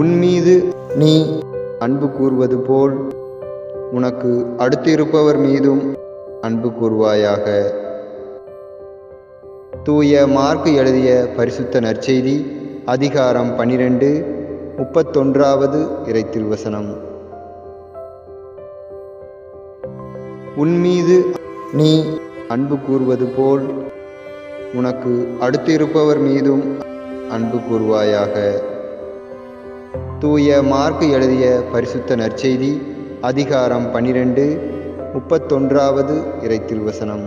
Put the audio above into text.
உன்மீது நீ அன்பு கூர்வது போல் உனக்கு அடுத்து இருப்பவர் மீதும் அன்பு கூர்வாயாக. தூய மார்க்கு எழுதிய பரிசுத்த நற்செய்தி அதிகாரம் 12 31வது இறைத்திருவசனம். உன்மீது நீ அன்பு கூர்வது போல் உனக்கு அடுத்து இருப்பவர் மீதும் அன்பு கூர்வாயாக. தூய மார்க்கு எழுதிய பரிசுத்த நற்செய்தி அதிகாரம் 12 31வது இறைத்திருவசனம்.